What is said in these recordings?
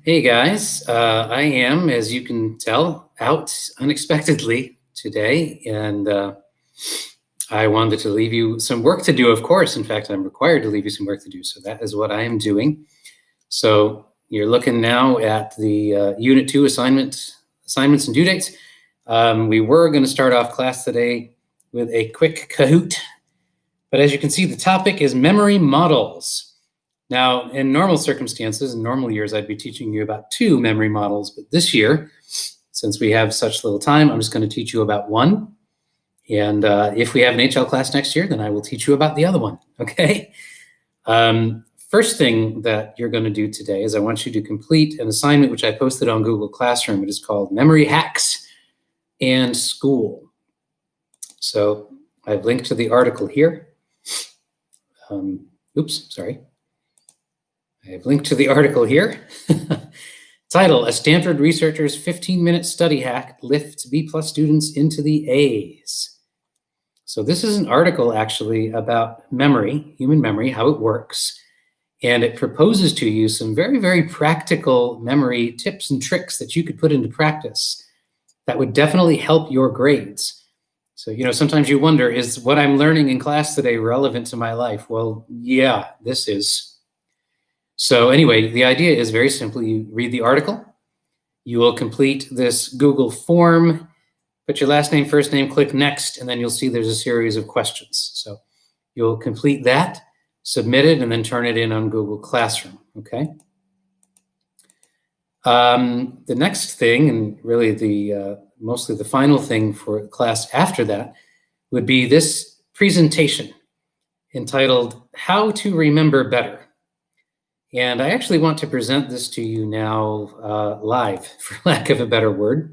Hey guys, I am, as you can tell, out unexpectedly today, and I wanted to leave you some work to do, of course. In fact, I'm required to leave you some work to do, so that is what I am doing. So you're looking now at the Unit 2 assignments and due dates. We were going to start off class today with a quick Kahoot, but as you can see, the topic is memory models. Now, in normal circumstances, in normal years, I'd be teaching you about 2 memory models, but this year, since we have such little time, I'm just going to teach you about one. And if we have an HL class next year, then I will teach you about the other one, okay? First thing that you're going to do today is I want you to complete an assignment which I posted on Google Classroom. It is called Memory Hacks and School. So I've linked to the article here. I have linked to the article here. Title, A Stanford Researcher's 15-Minute Study Hack Lifts B+ Students into the A's. So this is an article actually about memory, human memory, how it works. And it proposes to you some very, very practical memory tips and tricks that you could put into practice that would definitely help your grades. So, sometimes you wonder, is what I'm learning in class today relevant to my life? Well, yeah, this is. So anyway, the idea is very simple. You read the article, you will complete this Google form, put your last name, first name, click next, and then you'll see there's a series of questions. So you'll complete that, submit it, and then turn it in on Google Classroom, okay? The next thing, and really the mostly the final thing for class after that, would be this presentation entitled, How to Remember Better. And I actually want to present this to you now live, for lack of a better word.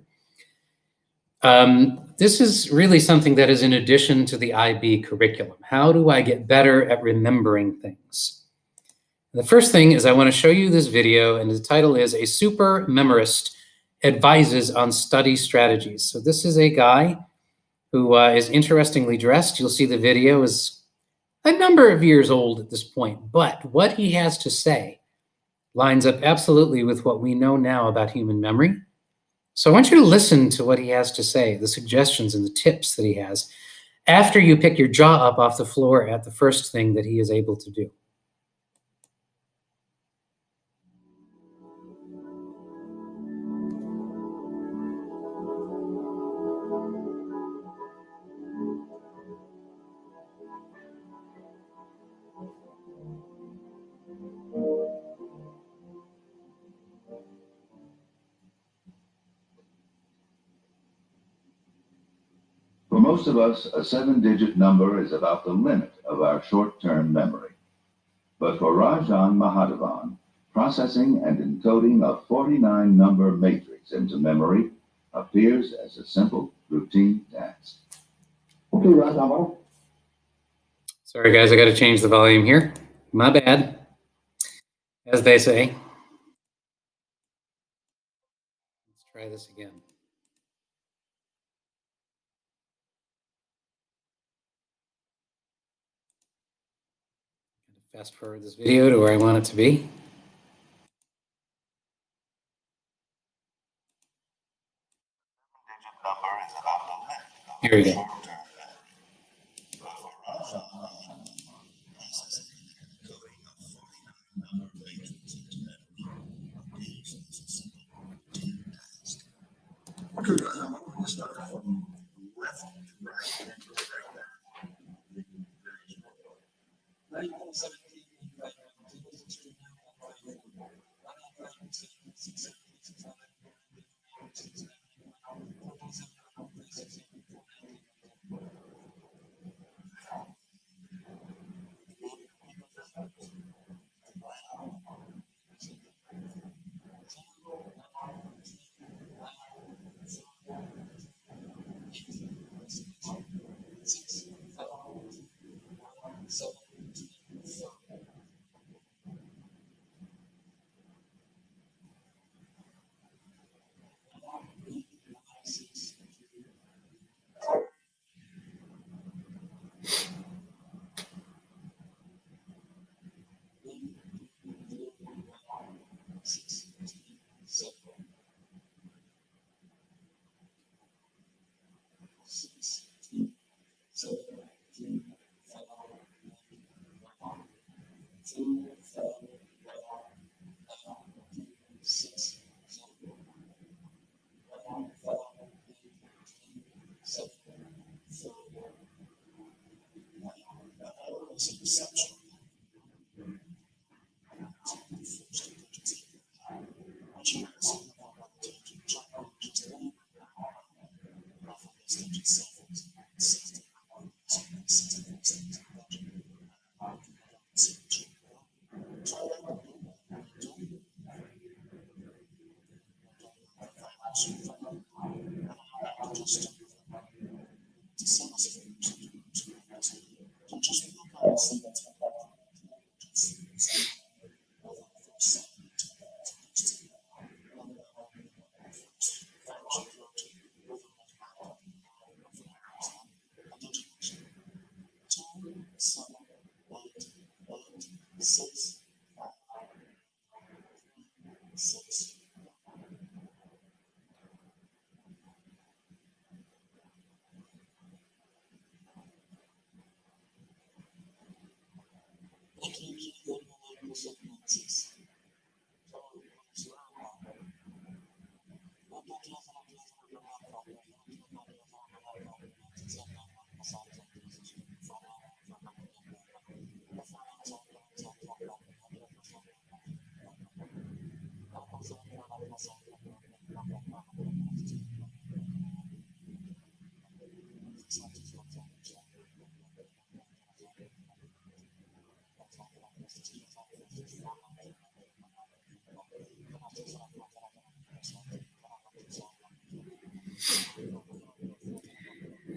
This is really something that is in addition to the IB curriculum. How do I get better at remembering things? The first thing is I want to show you this video, and the title is A Super Memorist Advises on Study Strategies. So this is a guy who is interestingly dressed. You'll see the video is a number of years old at this point, but what he has to say lines up absolutely with what we know now about human memory. So I want you to listen to what he has to say, the suggestions and the tips that he has, after you pick your jaw up off the floor at the first thing that he is able to do. For most of us, a 7-digit number is about the limit of our short-term memory. But for Rajan Mahadevan, processing and encoding a 49-number matrix into memory appears as a simple, routine task. Okay, Rajan. Sorry, guys, I got to change the volume here. My bad, as they say. Let's try this again. Fast forward this video to where I want it to be. Here we go.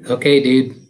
Okay, dude.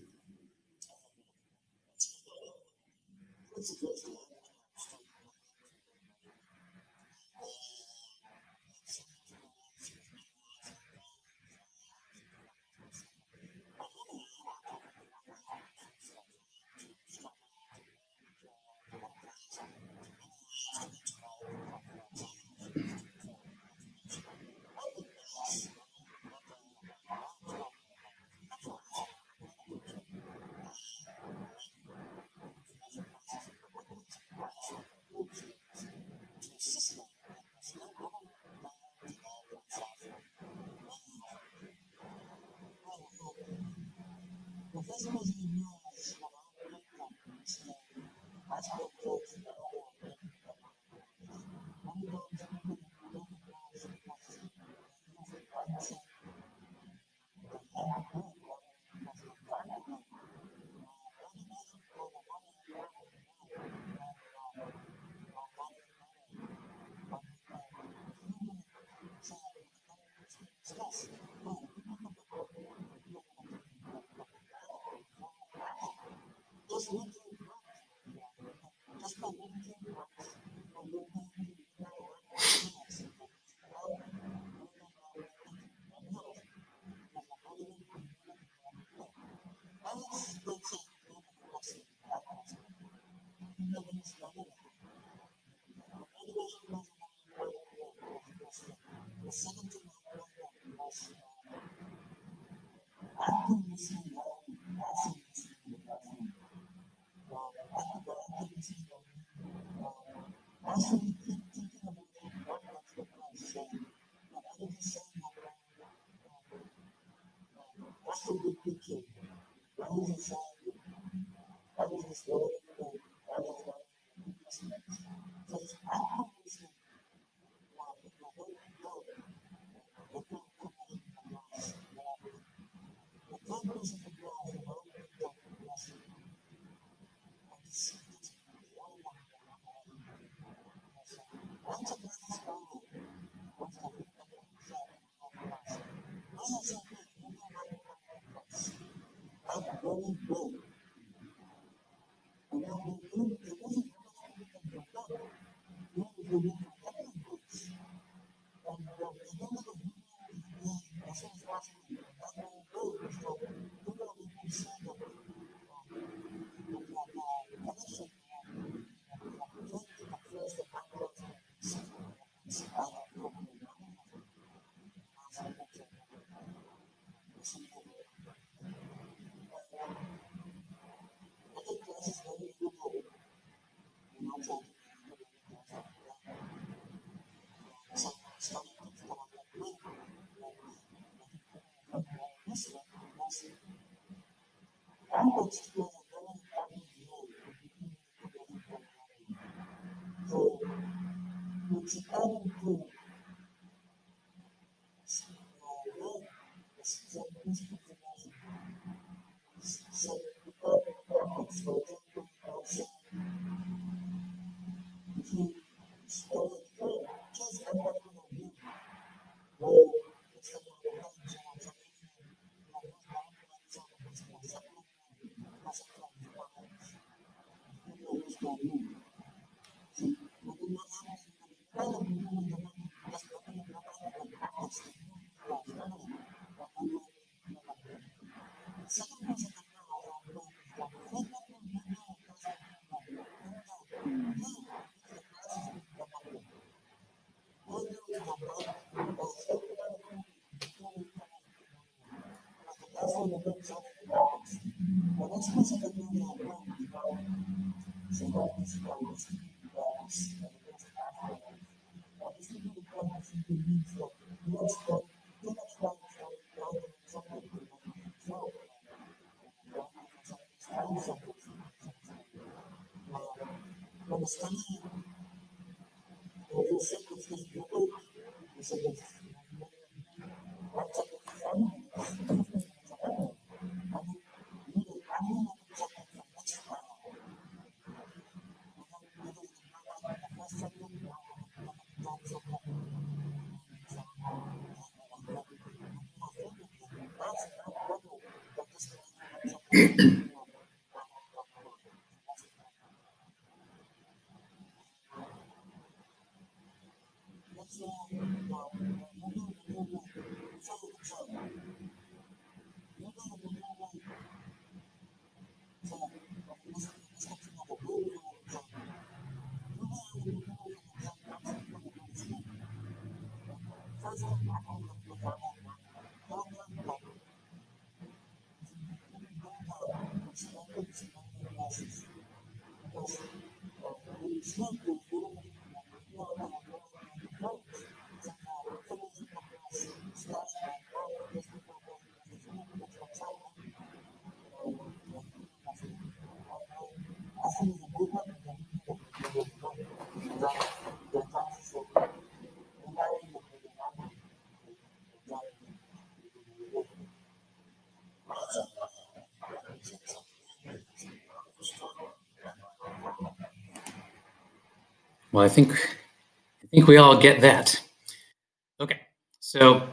Well, I think we all get that. Okay, so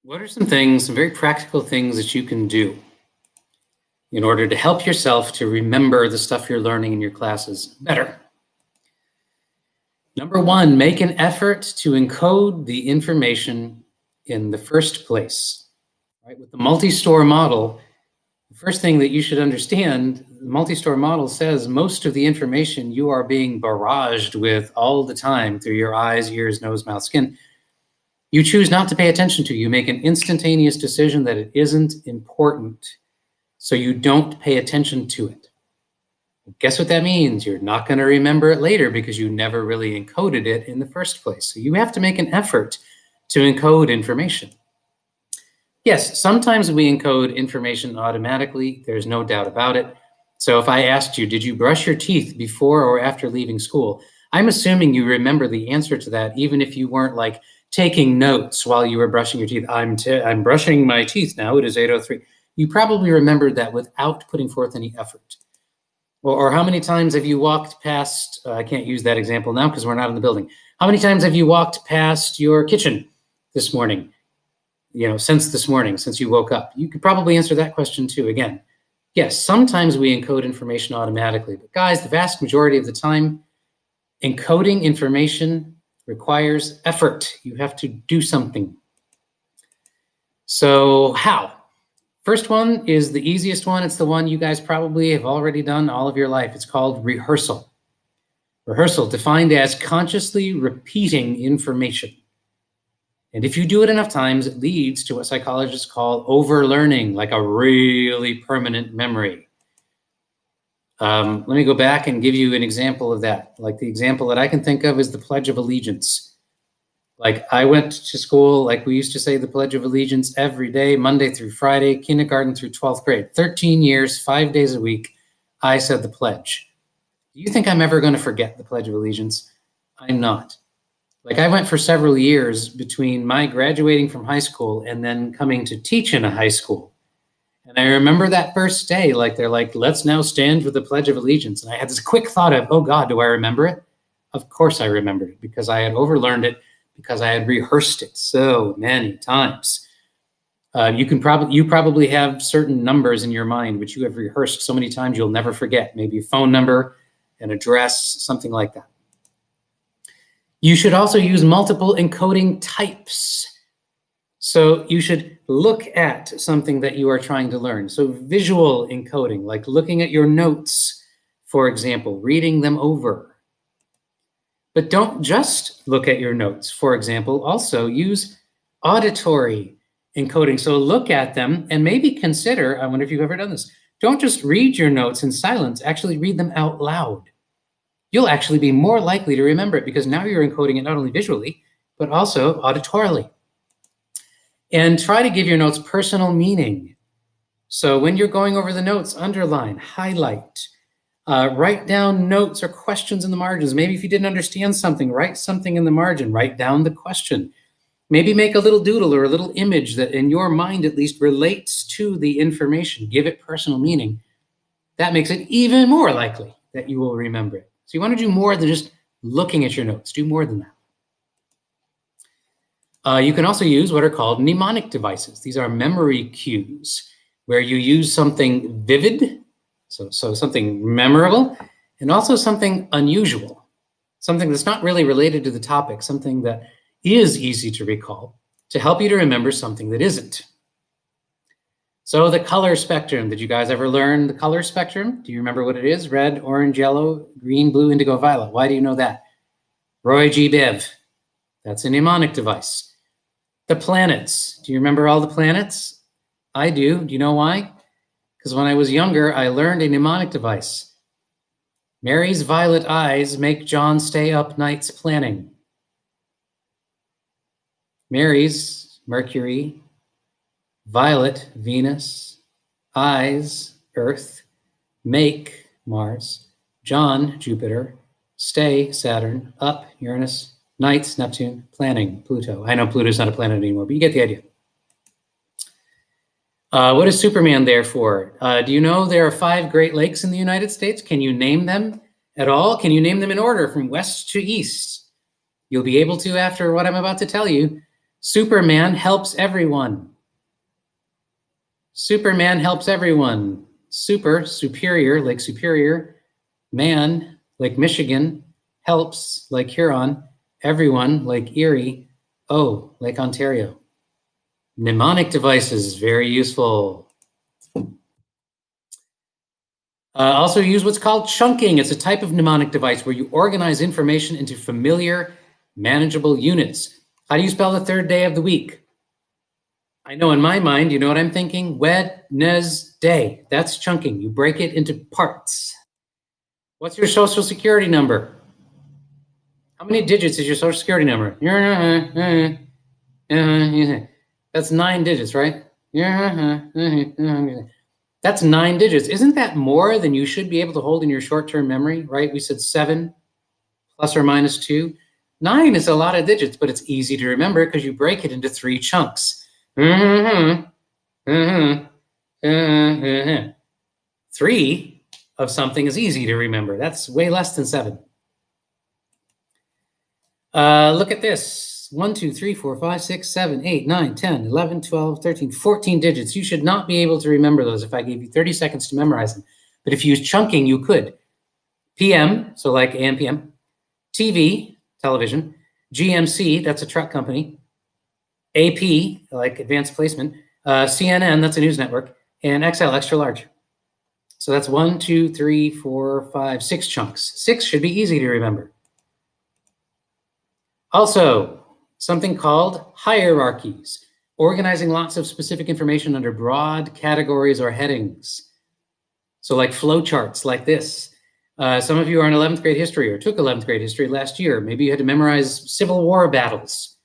what are some things, some very practical things that you can do in order to help yourself to remember the stuff you're learning in your classes better? Number one, make an effort to encode the information in the first place. Right? With the multi-store model, the first thing that you should understand, the multi-store model says most of the information you are being barraged with all the time through your eyes, ears, nose, mouth, skin, you choose not to pay attention to. You make an instantaneous decision that it isn't important, so you don't pay attention to it. Guess what that means? You're not going to remember it later because you never really encoded it in the first place. So you have to make an effort to encode information. Yes, sometimes we encode information automatically. There's no doubt about it. So if I asked you, did you brush your teeth before or after leaving school? I'm assuming you remember the answer to that, even if you weren't like taking notes while you were brushing your teeth. I'm brushing my teeth now. It is 8:03. You probably remembered that without putting forth any effort. Or how many times have you walked past, I can't use that example now because we're not in the building. How many times have you walked past your kitchen this morning? Since this morning, since you woke up? You could probably answer that question too. Again, yes, sometimes we encode information automatically, but guys, the vast majority of the time, encoding information requires effort. You have to do something. So how? First one is the easiest one. It's the one you guys probably have already done all of your life. It's called rehearsal. Rehearsal, defined as consciously repeating information. And if you do it enough times, it leads to what psychologists call overlearning, like a really permanent memory. Let me go back and give you an example of that. Like the example that I can think of is the Pledge of Allegiance. Like I went to school, like we used to say the Pledge of Allegiance every day, Monday through Friday, kindergarten through 12th grade, 13 years, 5 days a week, I said the pledge. Do you think I'm ever going to forget the Pledge of Allegiance? I'm not. Like I went for several years between my graduating from high school and then coming to teach in a high school. And I remember that first day, like they're like, let's now stand for the Pledge of Allegiance. And I had this quick thought of, oh God, do I remember it? Of course I remembered it because I had overlearned it, because I had rehearsed it so many times. You probably have certain numbers in your mind which you have rehearsed so many times you'll never forget. Maybe a phone number, an address, something like that. You should also use multiple encoding types. So you should look at something that you are trying to learn. So visual encoding, like looking at your notes, for example, reading them over. But don't just look at your notes. For example, also use auditory encoding. So look at them and maybe consider, I wonder if you've ever done this, don't just read your notes in silence, actually read them out loud. You'll actually be more likely to remember it because now you're encoding it not only visually, but also auditorily. And try to give your notes personal meaning. So when you're going over the notes, underline, highlight, write down notes or questions in the margins. Maybe if you didn't understand something, write something in the margin, write down the question. Maybe make a little doodle or a little image that in your mind at least relates to the information. Give it personal meaning. That makes it even more likely that you will remember it. So you want to do more than just looking at your notes. Do more than that. You can also use what are called mnemonic devices. These are memory cues where you use something vivid, so something memorable, and also something unusual, something that's not really related to the topic, something that is easy to recall to help you to remember something that isn't. So the color spectrum, did you guys ever learn the color spectrum? Do you remember what it is? Red, orange, yellow, green, blue, indigo, violet. Why do you know that? Roy G. Biv. That's a mnemonic device. The planets. Do you remember all the planets? I do. Do you know why? Because when I was younger, I learned a mnemonic device. Mary's violet eyes make John stay up nights planning. Mary's, Mercury, violet, Venus, eyes, Earth, make, Mars, John, Jupiter, stay, Saturn, up, Uranus, nights, Neptune, planning, Pluto. I know Pluto's not a planet anymore, but you get the idea. What is Superman there for? Do you know there are 5 Great Lakes in the United States? Can you name them at all? Can you name them in order from west to east? You'll be able to after what I'm about to tell you. Superman helps everyone. Superman helps everyone. Super, superior, Lake Superior. Man, Lake Michigan. Helps, Lake Huron. Everyone, Lake Erie. Oh, Lake Ontario. Mnemonic devices, very useful. Also use what's called chunking. It's a type of mnemonic device where you organize information into familiar, manageable units. How do you spell the 3rd day of the week? I know in my mind, you know what I'm thinking? Wednesday. That's chunking. You break it into parts. What's your social security number? How many digits is your social security number? That's 9 digits, right? That's 9 digits. Isn't that more than you should be able to hold in your short-term memory, right? We said 7 plus or minus 2. 9 is a lot of digits, but it's easy to remember because you break it into 3 chunks. 3 of something is easy to remember. That's way less than 7. Look at this. 1, 2, 3, 4, 5, 6, 7, 8, 9, 10, 11, 12, 13, 14 digits. You should not be able to remember those if I gave you 30 seconds to memorize them. But if you use chunking, you could. PM, so like AM, PM. TV, television. GMC, that's a truck company. AP, like advanced placement. CNN, that's a news network. And XL, extra large. So that's 1, 2, 3, 4, 5, 6 chunks. 6 should be easy to remember. Also, something called hierarchies, organizing lots of specific information under broad categories or headings. So like flowcharts like this. Some of you are in 11th grade history or took 11th grade history last year. Maybe you had to memorize Civil War battles.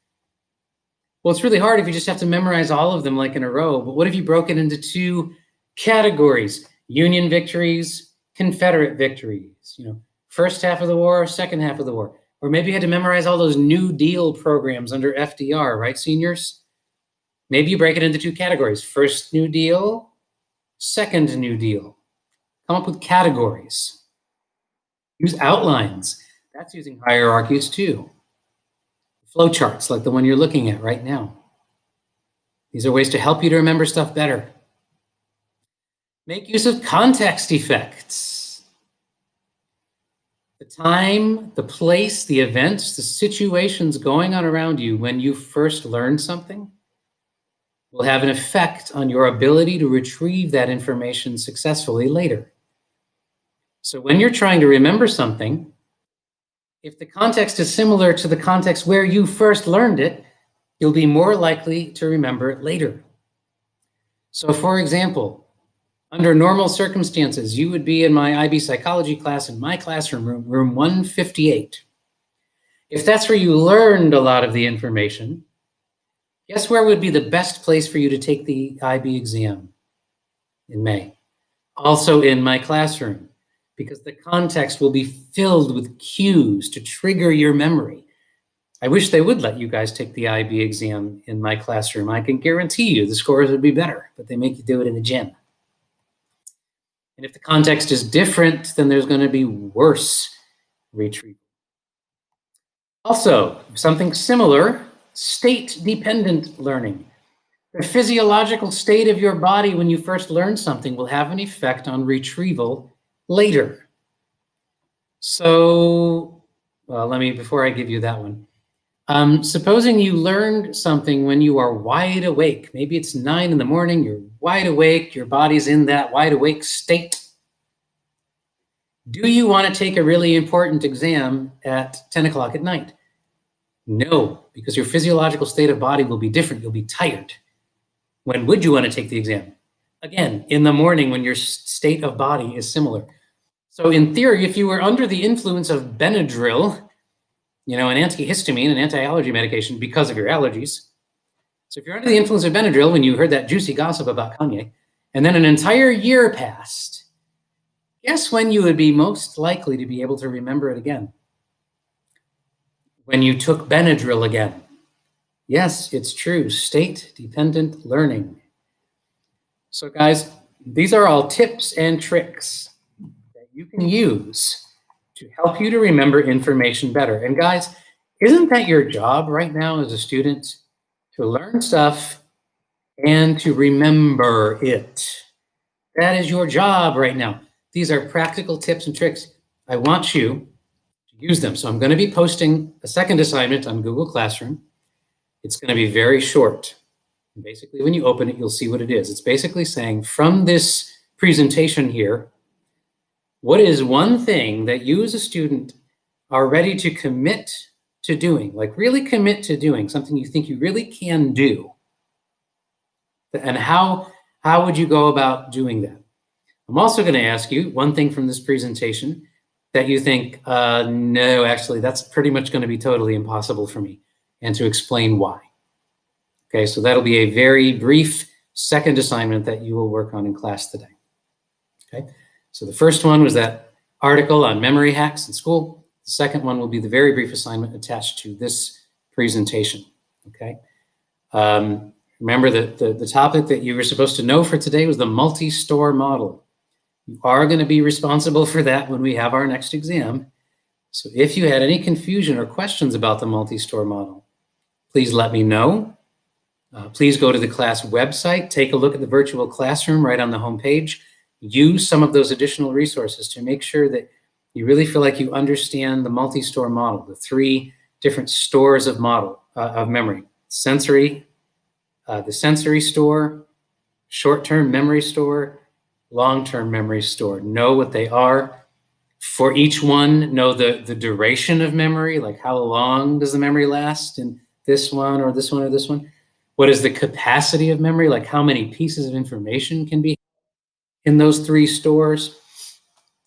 Well, it's really hard if you just have to memorize all of them like in a row, but what if you broke it into 2 categories? Union victories, Confederate victories, you know, first half of the war, second half of the war. Or maybe you had to memorize all those New Deal programs under FDR, right, seniors? Maybe you break it into 2 categories. First New Deal, second New Deal. Come up with categories. Use outlines. That's using hierarchies too. Flowcharts like the one you're looking at right now. These are ways to help you to remember stuff better. Make use of context effects. The time, the place, the events, the situations going on around you when you first learned something will have an effect on your ability to retrieve that information successfully later. So when you're trying to remember something, If the context is similar to the context where you first learned it, you'll be more likely to remember it later. So for example, under normal circumstances, you would be in my IB psychology class in my classroom, room 158. If that's where you learned a lot of the information, guess where would be the best place for you to take the IB exam in May? Also in my classroom, because the context will be filled with cues to trigger your memory. I wish they would let you guys take the IB exam in my classroom. I can guarantee you the scores would be better, but they make you do it in the gym. And if the context is different, then there's going to be worse retrieval. Also, something similar, state-dependent learning. The physiological state of your body when you first learn something will have an effect on retrieval later. So, well, before I give you that one, supposing you learned something when you are wide awake. Maybe it's 9 in the morning, you're wide awake, your body's in that wide awake state. Do you want to take a really important exam at 10 o'clock at night? No, because your physiological state of body will be different. You'll be tired. When would you want to take the exam? Again, in the morning when your state of body is similar. So in theory, if you were under the influence of Benadryl, an antihistamine, an anti-allergy medication because of your allergies. So if you're under the influence of Benadryl when you heard that juicy gossip about Kanye, and then an entire year passed, guess when you would be most likely to be able to remember it again? When you took Benadryl again. Yes, it's true, state-dependent learning. So guys, these are all tips and tricks that you can use to help you to remember information better. And guys, isn't that your job right now as a student? To learn stuff and to remember it. That is your job right now. These are practical tips and tricks. I want you to use them. So I'm going to be posting a second assignment on Google Classroom. It's going to be very short. And basically, when you open it, you'll see what it is. It's basically saying, from this presentation here, what is one thing that you as a student are ready to commit to doing, like really commit to doing, something you think you really can do? And how would you go about doing that? I'm also going to ask you one thing from this presentation that you think, no, actually, that's pretty much going to be totally impossible for me, and to explain why. Okay, so that'll be a very brief second assignment that you will work on in class today. Okay, so the first one was that article on memory hacks in school. The second one will be the very brief assignment attached to this presentation. Okay, remember that the topic that you were supposed to know for today was the multi-store model. You are going to be responsible for that when we have our next exam. So if you had any confusion or questions about the multi-store model, please let me know. Please go to the class website, take a look at the virtual classroom right on the home page. Use some of those additional resources to make sure that you really feel like you understand the multi-store model, the 3 different stores of memory: sensory, the sensory store, short-term memory store, long-term memory store. Know what they are. For each one, know the duration of memory, like how long does the memory last in this one or this one or this one? What is the capacity of memory, like how many pieces of information can be in those 3 stores?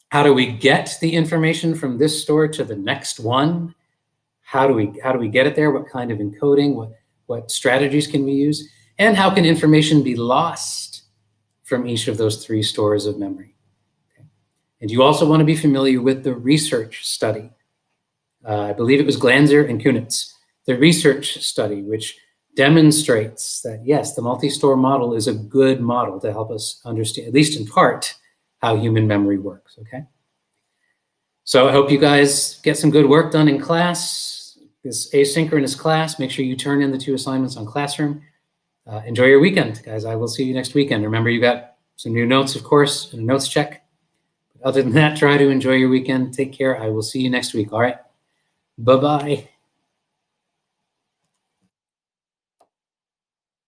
How do we get the information from this store to the next one? How do we get it there? What kind of encoding? What strategies can we use? And how can information be lost from each of those 3 stores of memory? Okay. And you also want to be familiar with the research study. I believe it was Glanzer and Kunitz, the research study, which demonstrates that, yes, the multi-store model is a good model to help us understand, at least in part, how human memory works, okay? So I hope you guys get some good work done in class, this asynchronous class. Make sure you turn in the 2 assignments on Classroom. Enjoy your weekend, guys. I will see you next weekend. Remember, you got some new notes, of course, and a notes check. But other than that, try to enjoy your weekend. Take care. I will see you next week, all right? Bye-bye.